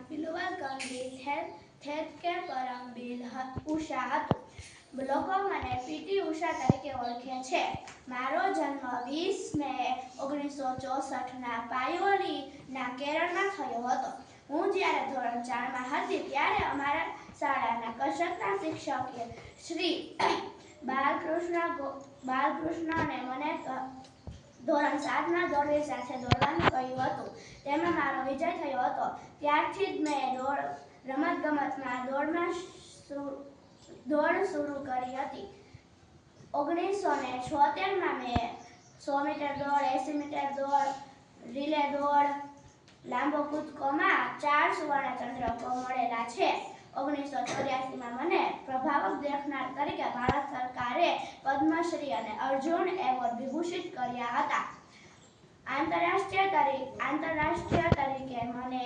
પિલુવલ કે પરમબીર ઉષા હતું. લોકો મને પીટી ઉષા તરીકે ઓળખે છે. મારો જન્મ 20 મે 1964ના પાયોલીના કેરળમાં થયો હતો. હું જ્યારે ધોરણ 4માં હતી ત્યારે અમારા શાળાના કસરતના શિક્ષકે શ્રી બાલકૃષ્ણને મને ધોરણ 7ના દોડવી સાથે દોડવાનું કહ્યું હતું. તેમાં મારો વિજય થયો હતો. ત્યારથી જ મેં રમતગમતમાં દોડ શરૂ કરી હતી. 1976માં મેં 100 મીટર દોડ, 80 મીટર દોડ, રિલે દોડ, લાંબો કૂદકોમાં 4 સુવર્ણચંદ્રકો મળેલા છે. 1984માં મને પ્રભાવક દેખનાર તરીકે ભારત સરકારે પદ્મશ્રી અને અર્જુન એવોર્ડ વિભૂષિત કર્યા હતા. આંતરરાષ્ટ્રીય તરીકે મને